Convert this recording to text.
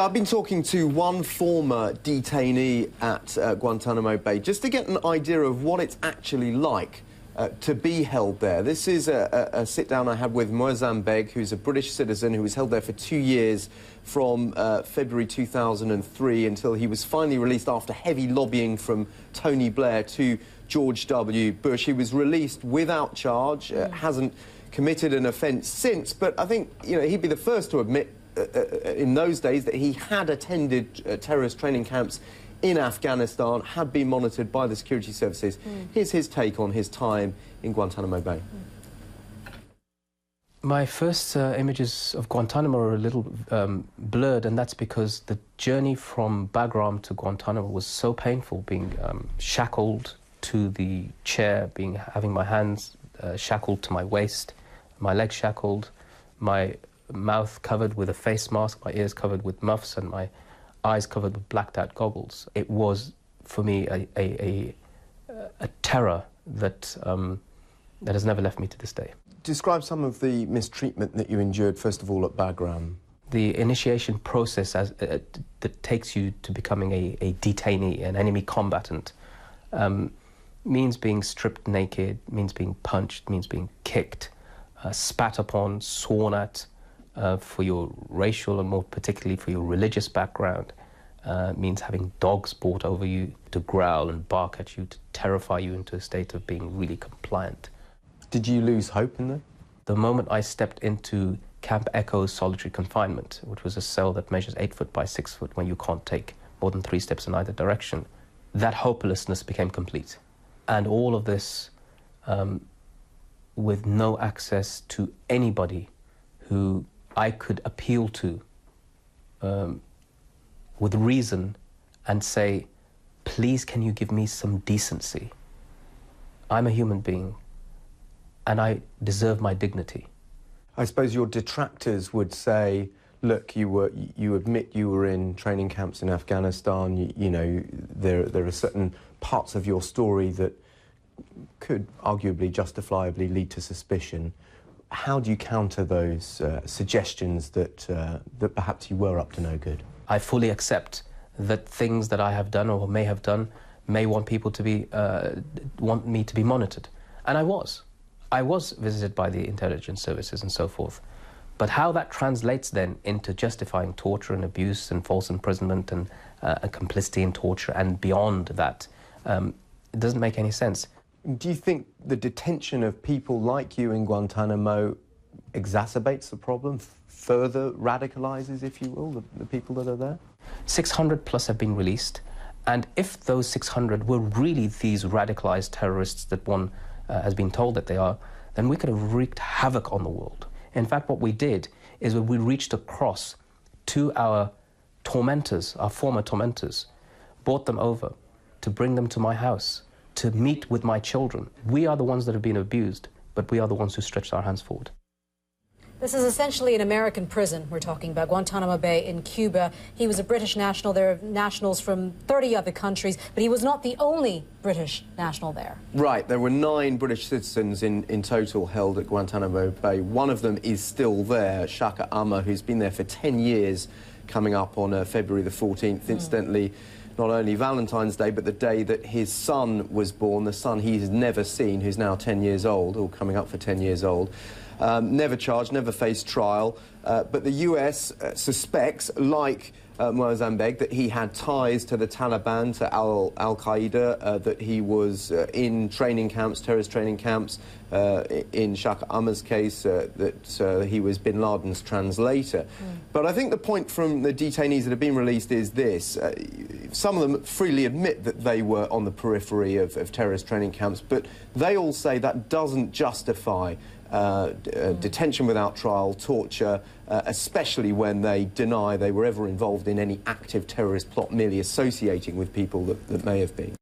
I've been talking to one former detainee at Guantanamo Bay just to get an idea of what it's actually like to be held there. This is a sit-down I had with Moazzam Begg, who's a British citizen who was held there for 2 years from February 2003 until he was finally released after heavy lobbying from Tony Blair to George W. Bush. He was released without charge, hasn't committed an offence since, but I think, you know, he'd be the first to admit in those days that he had attended terrorist training camps in Afghanistan, had been monitored by the security services. Here's his take on his time in Guantanamo Bay. My first images of Guantanamo are a little blurred, and that's because the journey from Bagram to Guantanamo was so painful, being shackled to the chair, having my hands shackled to my waist, my legs shackled, my mouth covered with a face mask, my ears covered with muffs, and my eyes covered with blacked-out goggles. It was, for me, a terror that has never left me to this day. Describe some of the mistreatment that you endured, first of all, at Bagram. The initiation process that takes you to becoming a detainee, an enemy combatant, means being stripped naked, means being punched, means being kicked, spat upon, sworn at, for your racial and more particularly for your religious background, means having dogs brought over you to growl and bark at you, to terrify you into a state of being really compliant. Did you lose hope in there? The moment I stepped into Camp Echo's solitary confinement, which was a cell that measures 8 foot by 6 foot when you can't take more than 3 steps in either direction, that hopelessness became complete. And all of this with no access to anybody who I could appeal to with reason and say, please, can you give me some decency? I'm a human being and I deserve my dignity. I suppose your detractors would say, look, you admit you were in training camps in Afghanistan, you know, there are certain parts of your story that could arguably, justifiably lead to suspicion. How do you counter those suggestions that perhaps you were up to no good? I fully accept that things that I have done or may have done may want people to be, want me to be monitored. And I was. I was visited by the intelligence services and so forth. But how that translates then into justifying torture and abuse and false imprisonment and complicity in torture and beyond that, it doesn't make any sense. Do you think the detention of people like you in Guantanamo exacerbates the problem, further radicalizes, if you will, the people that are there? 600 plus have been released, and if those 600 were really these radicalized terrorists that one has been told that they are, then we could have wreaked havoc on the world. In fact, what we did is we reached across to our tormentors, our former tormentors, brought them over to bring them to my house, to meet with my children. We are the ones that have been abused, but we are the ones who stretched our hands forward. This is essentially an American prison we're talking about, Guantanamo Bay in Cuba. He was a British national. There are nationals from 30 other countries, but he was not the only British national there. Right, there were 9 British citizens in total held at Guantanamo Bay. One of them is still there, Shaka Amma, who's been there for 10 years, coming up on February the 14th. Incidentally, not only Valentine's Day, but the day that his son was born, the son he has never seen, who's now 10 years old, or coming up for 10 years old. Never charged, never faced trial, but the US suspects, like Moazzam Begg, that he had ties to the Taliban, to Al-Qaeda, that he was in training camps, terrorist training camps, in Shaka Amma's case, that he was bin Laden's translator. But I think the point from the detainees that have been released is this. Some of them freely admit that they were on the periphery of terrorist training camps, but they all say that doesn't justify detention without trial, torture, especially when they deny they were ever involved in any active terrorist plot, merely associating with people that may have been.